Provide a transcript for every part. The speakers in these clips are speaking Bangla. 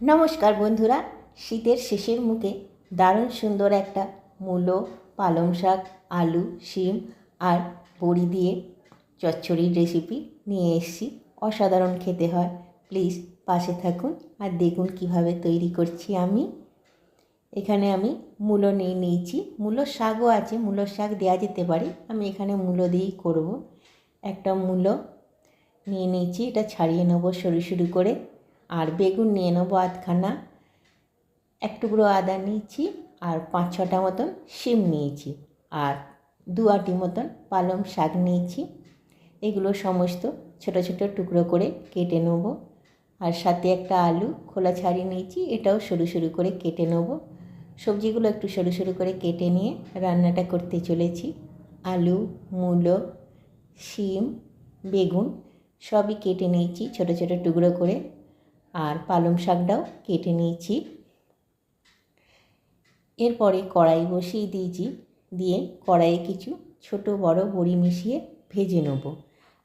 নমস্কার বন্ধুরা, শীতের শেষের মুখে দারুণ সুন্দর একটা মূলো, পালং শাক, আলু, শিম আর বড়ি দিয়ে চচ্চড়ির রেসিপি নিয়ে এসেছি। অসাধারণ খেতে হয়। প্লিজ পাশে থাকুন আর দেখুন কিভাবে তৈরি করছি আমি। এখানে আমি মূলো নিয়ে নিয়েছি, মূলোর শাকও আছে, মূলোর শাক দেওয়া যেতে পারে, আমি এখানে মূলো দিয়েই করব। একটা মূলো নিয়ে নিয়েছি, এটা ছাড়িয়ে নেবো সরু সরু করে। আর বেগুন নিয়ে নেবো আধখানা, এক টুকরো আদা নিয়েছি, আর 5-6টা মতন শিম নিয়েছি, আর 2 আটি মতন পালং শাক নিয়েছি। এগুলো সমস্ত ছোট ছোট টুকরো করে কেটে নেব। আর সাথে একটা আলু খোলা ছাড়িয়ে নিয়েছি, এটাও সরু সরু করে কেটে নেব। সবজিগুলো একটু সরু সরু করে কেটে নিয়ে রান্নাটা করতে চলেছি। আলু, মূলো, শিম, বেগুন সবই কেটে নিয়েছি ছোট ছোট টুকরো করে, আর পালং শাকটাও কেটে নিয়েছি। এরপরে কড়াই বসিয়ে দিয়েছি, দিয়ে কড়াইয়ে কিছু ছোট বড় বড়ি মিশিয়ে ভেজে নেব।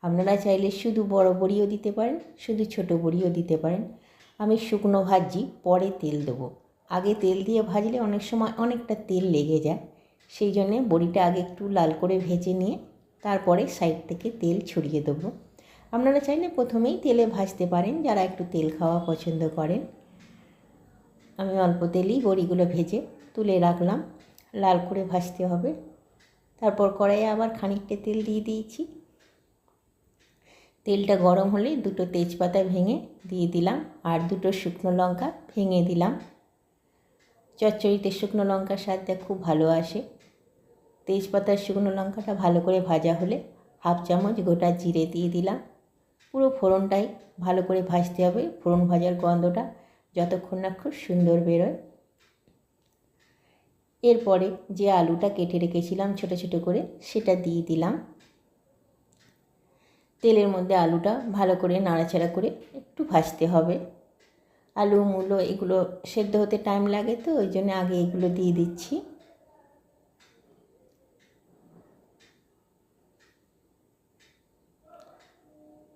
আপনারা চাইলে শুধু বড় বড়িও দিতে পারেন, শুধু ছোট বড়িও দিতে পারেন। আমি শুকনো ভাজি, পরে তেল দেবো। আগে তেল দিয়ে ভাজলে অনেক সময় অনেকটা তেল লেগে যায়, সেই জন্যে বড়িটা আগে একটু লাল করে ভেজে নিয়ে তারপরে সাইড থেকে তেল ছড়িয়ে দেবো। আপনারা চাইলে প্রথমেই তেলে ভাজতে পারেন, যারা একটু তেল খাওয়া পছন্দ করেন। আমি অল্প তেলেই বড়িগুলো ভেজে তুলে রাখলাম, লাল করে ভাজতে হবে। তারপর কড়াইয়ে আবার খানিকটা তেল দিয়ে দিয়েছি। তেলটা গরম হলে 2টো তেজপাতা ভেঙে দিয়ে দিলাম, আর 2টো শুকনো লঙ্কা ভেঙে দিলাম। চচ্চড়িতে শুকনো লঙ্কার স্বাদটা খুব ভালো আসে। তেজপাতার শুকনো লঙ্কাটা ভালো করে ভাজা হলে 1/2 চামচ গোটা জিরে দিয়ে দিলাম। পুরো ফোড়নটাই ভালো করে ভাজতে হবে, ফোড়ন ভাজার গন্ধটা যতক্ষণ না খুব সুন্দর বেরোয়। এরপরে যে আলুটা কেটে রেখেছিলাম ছোট ছোট করে, সেটা দিয়ে দিলাম। তেলের মধ্যে আলুটা ভালো করে নাড়াচাড়া করে একটু ভাজতে হবে। আলু, মূলো এগুলো সেদ্ধ হতে টাইম লাগে, তো ওই জন্য আগে এগুলো দিয়ে দিচ্ছি।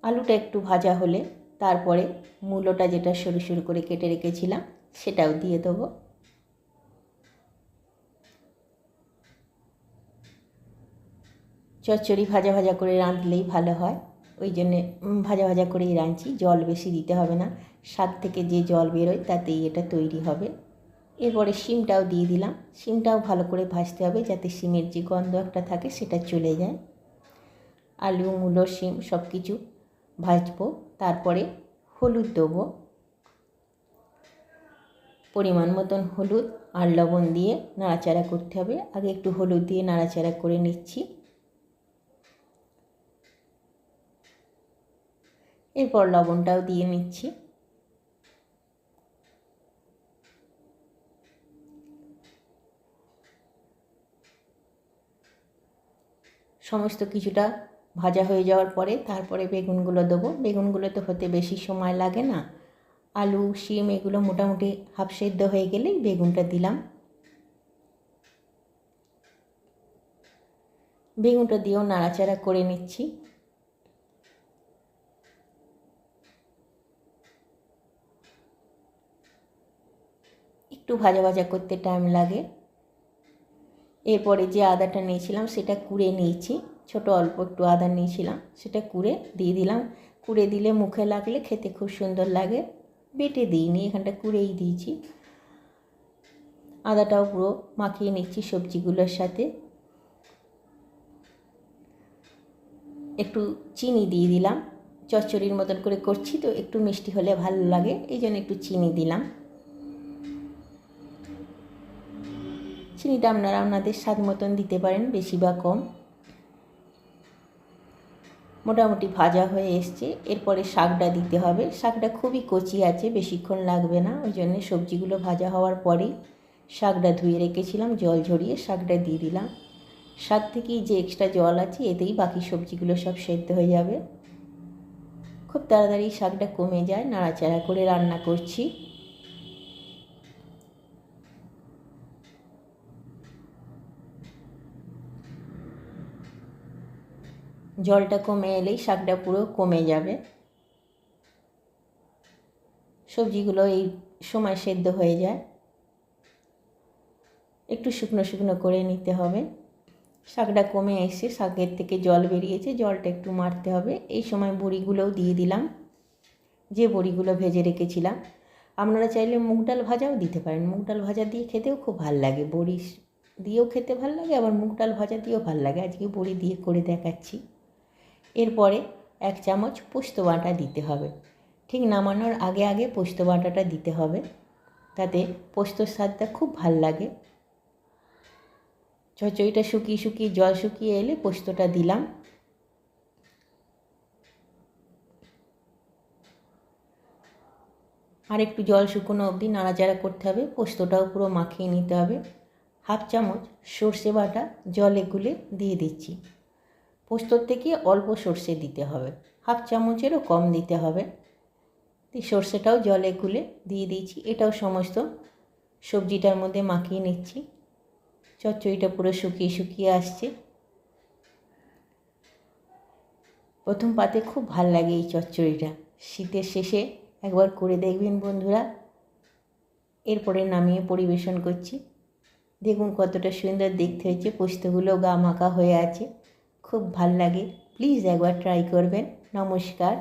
আলুটা একটু ভাজা হলে তারপরে মূলোটা যেটা সরু সরু করে কেটে রেখেছিলাম সেটাও দিয়ে দেবো। চচ্চড়ি ভাজা ভাজা করে রাঁধলেই ভালো হয়, ওই জন্যে ভাজা ভাজা করেই রাঁধছি। জল বেশি দিতে হবে না, শাক থেকে যে জল বেরোয় তাতেই এটা তৈরি হবে। এরপরে শিমটাও দিয়ে দিলাম, শিমটাও ভালো করে ভাজতে হবে যাতে শিমের যে গন্ধ একটা থাকে সেটা চলে যায়। আলু, মূলো, শিম সব কিছু ভাজবো। তারপরে হলুদ দেবো, পরিমাণ মতন হলুদ আর লবণ দিয়ে নাড়াচাড়া করতে হবে। আগে একটু হলুদ দিয়ে নাড়াচাড়া করে নিচ্ছি। এরপর লবণটাও দিয়ে নিচ্ছি। সমস্ত কিছুটা ভাজা হয়ে যাওয়ার পরে তারপরে বেগুনগুলো দেবো। বেগুনগুলো তো হতে বেশি সময় লাগে না, আলু, শিম এগুলো মোটামুটি হাফ সেদ্ধ হয়ে গেলেই বেগুনটা দিলাম। বেগুনটা দিয়েও নাড়াচাড়া করে নিচ্ছি। একটু ভাজা ভাজা করতে টাইম লাগে। এরপরে যে আদাটা নিয়েছিলাম সেটা কুড়ে নিয়েছি, ছোট অল্প একটু আদা নিয়েছিলাম, সেটা কুড়ে দিয়ে দিলাম। কুড়ে দিলে মুখে লাগলে খেতে খুব সুন্দর লাগে। বেটে দিইনি, এখানটা কুড়েই দিয়েছি। আদাটাও পুরো মাখিয়ে নিচ্ছি সবজিগুলোর সাথে। একটু চিনি দিয়ে দিলাম, চচ্চড়ির মতন করে করছি তো একটু মিষ্টি হলে ভালো লাগে, এই জন্য একটু চিনি দিলাম। চিনিটা আপনারা আপনাদের স্বাদ মতন দিতে পারেন, বেশি বা কম। মোটামুটি ভাজা হয়ে এসছে। এরপরে শাকটা দিতে হবে। শাকটা খুবই কচি আছে, বেশিক্ষণ লাগবে না, ওই জন্যে সবজিগুলো ভাজা হওয়ার পরেই শাকটা ধুয়ে রেখেছিলাম, জল ঝরিয়ে শাকটা দিয়ে দিলাম। শাক থেকেই যে এক্সট্রা জল আছে এতেই বাকি সবজিগুলো সব সেদ্ধ হয়ে যাবে। খুব তাড়াতাড়ি শাকটা কমে যায়, নাড়াচাড়া করে রান্না করছি। জলটা কমে এলেই শাকটা পুরো কমে যাবে। সবজিগুলো এই সময় সেদ্ধ হয়ে যায়। একটু শুকনো শুকনো করে নিতে হবে। শাকটা কমে এসে শাকের থেকে জল বেরিয়েছে, জলটা একটু মারতে হবে। এই সময় বড়িগুলোও দিয়ে দিলাম, যে বড়িগুলো ভেজে রেখেছিলাম। আপনারা চাইলে মুগ ডাল ভাজাও দিতে পারেন, মুগ ডাল ভাজা দিয়ে খেতেও খুব ভাল লাগে, বড়ি দিয়েও খেতে ভাল লাগে, আবার মুগ ডাল ভাজা দিয়েও ভাল লাগে। আজকে বড়ি দিয়ে করে দেখাচ্ছি। এরপরে 1 চামচ পোস্ত বাটা দিতে হবে। ঠিক নামানোর আগে আগে পোস্ত বাটাটা দিতে হবে, তাতে পোস্তর স্বাদটা খুব ভাল লাগে। চচ্চড়িটা শুকিয়ে শুকিয়ে জল শুকিয়ে এলে পোস্তটা দিলাম। আর একটু জল শুকনো অবধি নাড়াচাড়া করতে হবে। পোস্তটাও পুরো মাখিয়ে নিতে হবে। 1/2 চামচ সর্ষে বাটা জলে গুলে দিয়ে দিচ্ছি। পোস্তর থেকে অল্প সর্ষে দিতে হবে, 1/2 চামচেরও কম দিতে হবে। সর্ষেটাও জলে গুলে দিয়ে দিয়েছি। এটাও সমস্ত সবজিটার মধ্যে মাখিয়ে নিচ্ছি। চচ্চড়িটা পুরো শুকিয়ে শুকিয়ে আসছে। প্রথম পাতে খুব ভাল লাগে এই চচ্চড়িটা। শীতের শেষে একবার করে দেখবেন বন্ধুরা। এরপরে নামিয়ে পরিবেশন করছি। দেখুন কতটা সুন্দর দেখতে হয়েছে, পোস্তগুলো গা মাখা হয়ে আছে, খুব ভাল লাগে। প্লিজ একবার ট্রাই করবেন। নমস্কার।